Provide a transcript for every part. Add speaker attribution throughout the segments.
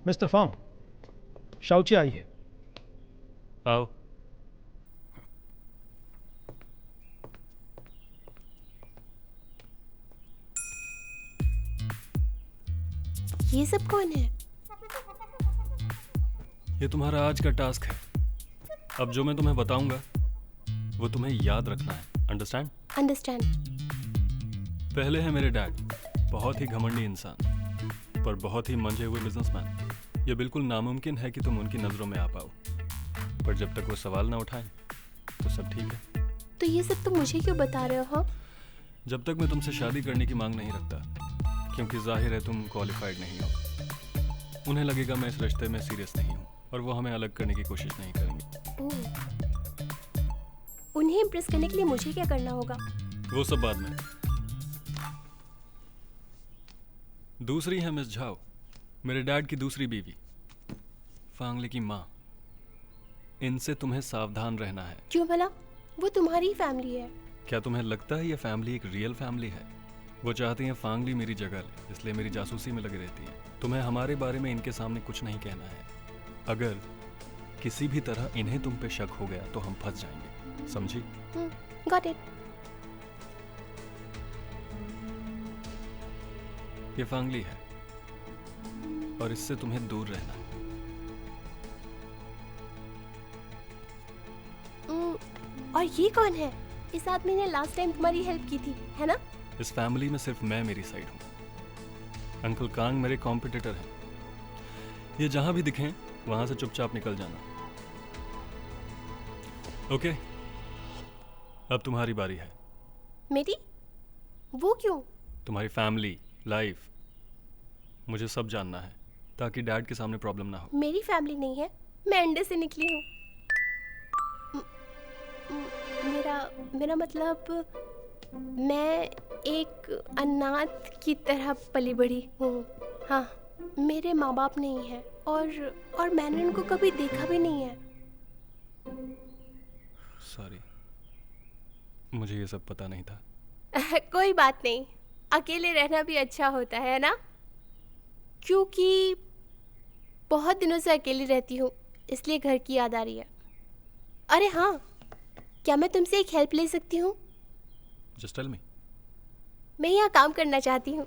Speaker 1: Mister फॉन्ग, शाओची आई है।
Speaker 2: आओ।
Speaker 3: ये सब कौन है?
Speaker 2: ये तुम्हारा आज का टास्क है। अब जो मैं तुम्हें बताऊंगा वो तुम्हें याद रखना है। अंडरस्टैंड?
Speaker 3: अंडरस्टैंड।
Speaker 2: पहले है मेरे डैड, बहुत ही घमंडी इंसान पर बहुत ही मंझे हुए बिजनेसमैन। ये बिल्कुल नामुमकिन है कि तुम उनकी नज़रों में आ पाओ, पर जब तक वो सवाल ना उठाएं तो सब ठीक है।
Speaker 3: तो ये सब तुम मुझे क्यों बता रहे हो? हाँ,
Speaker 2: जब तक मैं तुमसे शादी करने की मांग नहीं रखता, क्योंकि जाहिर है तुम क्वालिफाइड नहीं हो। उन्हें लगेगा मैं इस रिश्ते में सीरियस नहीं हूँ और वो हमें अलग करने की कोशिश नहीं करेंगे।
Speaker 3: उन्हें इम्प्रेस करने के लिए मुझे क्या करना होगा?
Speaker 2: वो सब बाद में। दूसरी है मिस झाओ, मेरे डैड की दूसरी बीवी, फांगले की माँ। इनसे तुम्हें सावधान रहना है।
Speaker 3: क्यों भला? वो तुम्हारी फैमिली है।
Speaker 2: क्या तुम्हें लगता है ये फैमिली एक रियल फैमिली है? वो चाहती हैं फांगली मेरी जगह ले, इसलिए मेरी जासूसी में लगी रहती है। तुम्हें हमारे बारे में इनके सामने कुछ नहीं कहना है। अगर किसी भी तरह इन्हें तुम पे शक हो गया तो हम फंस जाएंगे, समझी?
Speaker 3: Got it.
Speaker 2: ये फांगली है और इससे तुम्हें दूर रहना है।
Speaker 3: और ये कौन है? इस आदमी ने लास्ट टाइम तुम्हारी हेल्प की थी, है ना?
Speaker 2: इस फैमिली में सिर्फ मैं मेरी साइड हूँ। अंकल कांग मेरे कॉम्पिटिटर हैं। ये जहां भी दिखें वहां से चुपचाप निकल जाना। ओके, अब तुम्हारी बारी है।
Speaker 3: मेरी? वो क्यों?
Speaker 2: तुम्हारी फैमिली, लाइफ, मुझे सब जानना है ताकि डैड के सामने प्रॉब्लम ना हो।
Speaker 3: मेरी फैमिली नहीं है, मैं अंडे से निकली हूँ। मेरा मतलब मैं एक अनाथ की तरह पली बड़ी हूँ। हाँ, मेरे माँ बाप नहीं हैं और मैंने उनको कभी देखा भी नहीं है।
Speaker 2: सॉरी, मुझे ये सब पता नहीं था।
Speaker 3: कोई बात नहीं, अकेले रहना भी अच्छा होता है ना? क्योंकि बहुत दिनों से अकेली रहती हूँ, इसलिए घर की याद आ रही है। अरे हाँ, क्या मैं तुमसे एक हेल्प ले सकती हूँ?
Speaker 2: Just tell me.
Speaker 3: मैं यहाँ काम करना चाहती हूँ।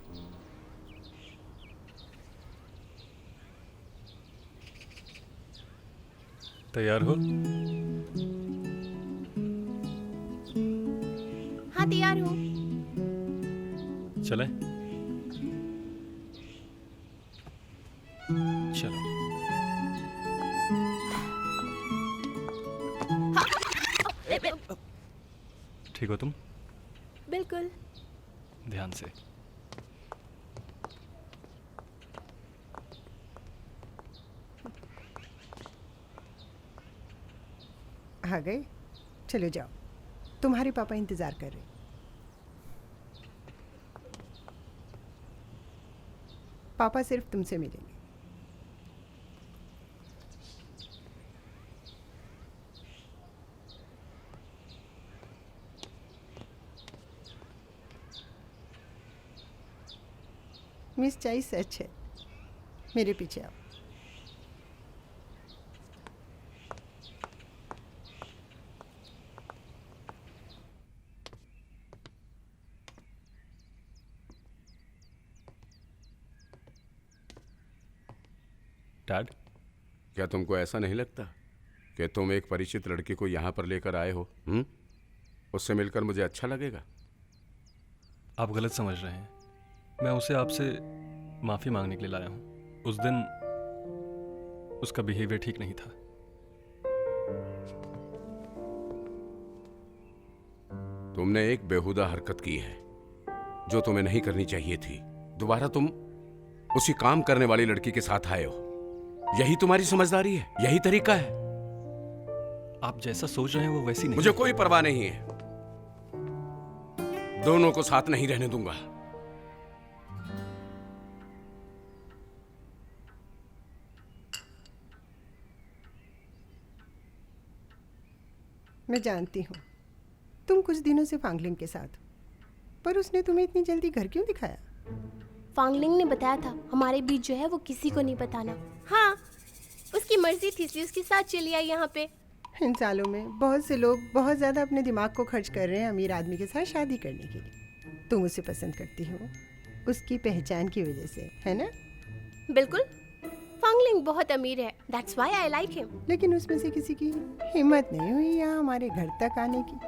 Speaker 2: तैयार हो?
Speaker 3: हाँ, तैयार हूँ।
Speaker 2: चलें? चलो। ठीक हो तुम?
Speaker 3: बिल्कुल।
Speaker 2: ध्यान से।
Speaker 4: आ गए? चलो जाओ, तुम्हारे पापा इंतजार कर रहे। पापा सिर्फ तुमसे मिलेंगे। मिस चाई सच है, मेरे पीछे आओ।
Speaker 2: डैड,
Speaker 5: क्या तुमको ऐसा नहीं लगता कि तुम एक परिचित लड़की को यहाँ पर लेकर आए हो? उससे मिलकर मुझे अच्छा लगेगा।
Speaker 2: आप गलत समझ रहे हैं। मैं उसे आपसे माफ़ी मांगने के लिए लाया हूँ। उस दिन उसका बिहेवियर ठीक नहीं था।
Speaker 5: तुमने एक बेहुदा हरकत की है जो तुम्हें नहीं करनी चाहिए थी। दोबारा तुम उसी काम करने वाली लड़की के साथ आए हो। यही तुम्हारी समझदारी है? यही तरीका है?
Speaker 2: आप जैसा सोच रहे हैं वो वैसी नहीं।
Speaker 5: मुझे कोई परवाह नहीं है, दोनों को साथ नहीं रहने दूंगा।
Speaker 4: मैं जानती हूँ तुम कुछ दिनों से फांगलिंग के साथ, पर उसने तुम्हें इतनी जल्दी घर क्यों दिखाया?
Speaker 3: फांगलिंग ने बताया था हमारे बीच जो है वो किसी को नहीं बताना। हाँ, उसकी मर्जी थी इसलिए उसके साथ चली आई यहाँ पे।
Speaker 4: इन सालों में बहुत से लोग बहुत ज़्यादा अपने दिमाग को खर्च कर रहे हैं अमीर आदमी के साथ शादी करने के लिए। तुम उसे पसंद करती हो उसकी पहचान की वजह से, है ना?
Speaker 3: बिल्कुल, फांगलिंग बहुत अमीर है, that's why I like him.
Speaker 4: लेकिन उसमें से किसी की हिम्मत नहीं हुई यहाँ हमारे घर तक आने की।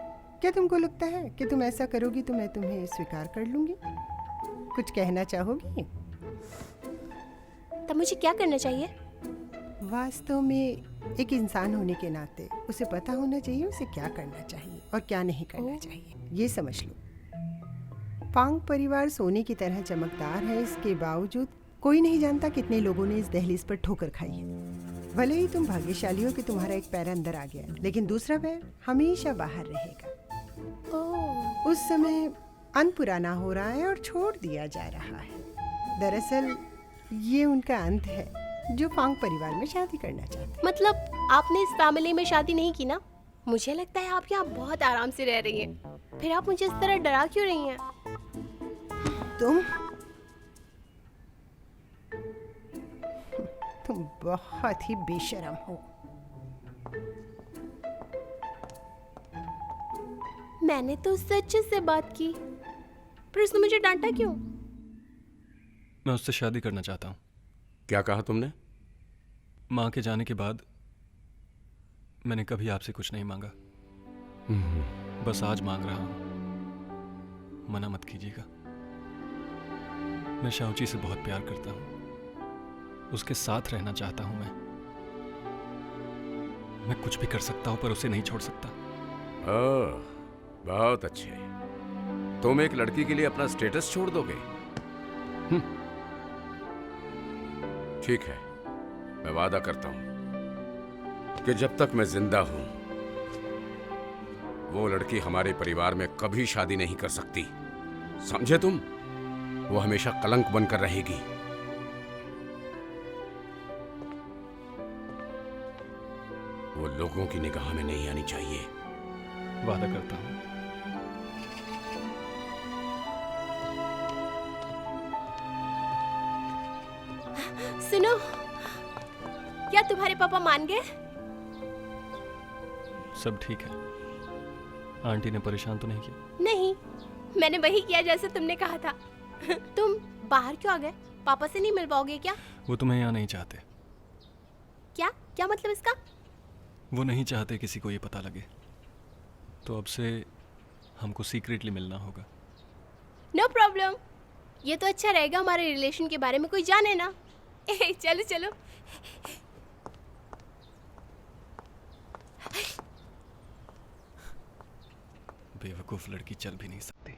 Speaker 4: क्या तुमको लगता है कि तुम ऐसा करोगी तो मैं तुम्हें स्वीकार कर लूँगी? कुछ कहना चाहोगी?
Speaker 3: तब मुझे क्या करना चाहिए?
Speaker 4: वास्तव में एक इंसान होने के नाते उसे पता होना चाहिए उसे क्या करना चाहिए और क्या नहीं करना चाहिए। ये समझ लो, फांग परिवार सोने की तरह चमकदार है, इसके बावजूद कोई नहीं जानता कितने लोगों ने इस दहलीज पर ठोकर खाई है। भले ही तुम भाग्यशाली हो कि तुम्हारा एक पैर अंदर आ गया, लेकिन दूसरा पैर हमेशा बाहर रहेगा।
Speaker 3: ओह,
Speaker 4: उस समय अंत पुराना हो रहा है और छोड़ दिया जा रहा है। दरअसल ये उनका अंत है जो फांग परिवार में शादी करना चाहते
Speaker 3: मतलब आपने इस फैमिली में शादी नहीं की ना? मुझे लगता है आप यहाँ बहुत आराम से रह रही हैं। फिर आप मुझे इस तरह डरा क्यों रही हैं?
Speaker 4: तुम बहुत ही बेशर्म हो।
Speaker 3: मैंने तो उससे अच्छे से बात की, फिर उसने मुझे डांटा क्यों?
Speaker 2: मैं उससे शादी करना चाहता हूँ।
Speaker 5: क्या कहा तुमने?
Speaker 2: माँ के जाने के बाद मैंने कभी आपसे कुछ नहीं मांगा, बस आज मांग रहा हूँ, मना मत कीजिएगा। मैं शाओची से बहुत प्यार करता हूँ, उसके साथ रहना चाहता हूँ। मैं कुछ भी कर सकता हूँ पर उसे नहीं छोड़ सकता।
Speaker 5: ओह, बहुत अच्छे। तुम एक लड़की के लिए अपना स्टेटस छोड़ दोगे? ठीक है, मैं वादा करता हूं कि जब तक मैं जिंदा हूं वो लड़की हमारे परिवार में कभी शादी नहीं कर सकती। समझे तुम? वो हमेशा कलंक बनकर रहेगी। वो लोगों की निगाह में नहीं आनी चाहिए।
Speaker 2: वादा करता हूँ।
Speaker 3: सुनो, क्या तुम्हारे पापा मान गए?
Speaker 2: सब ठीक है। आंटी ने परेशान तो नहीं किया?
Speaker 3: नहीं, मैंने वही किया जैसे तुमने कहा था। तुम बाहर क्यों आ गए? पापा से नहीं मिल पाओगे क्या?
Speaker 2: वो तुम्हें यहाँ नहीं चाहते।
Speaker 3: क्या क्या मतलब इसका?
Speaker 2: वो नहीं चाहते किसी को ये पता लगे, तो अब से हमको सीक्रेटली मिलना होगा।
Speaker 3: नो प्रॉब्लम, ये तो अच्छा रहेगा, हमारे रिलेशन के बारे में कोई जाने ना। चलो चलो।
Speaker 2: बेवकूफ लड़की चल भी नहीं सकती।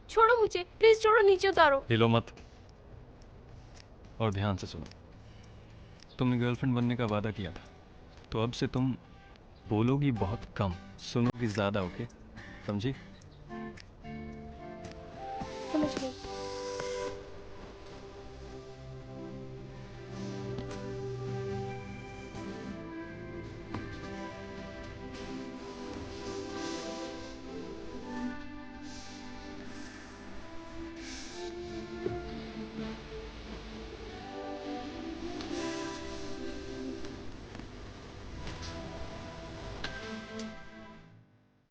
Speaker 3: छोड़ो मुझे, प्लीज छोड़ो, नीचे उतारो।
Speaker 2: हिलो मत और ध्यान से सुनो। तुमने गर्लफ्रेंड बनने का वादा किया था, तो अब से तुम बोलोगी बहुत कम, सुनोगी ज्यादा। ओके, समझी?
Speaker 3: समझ गई।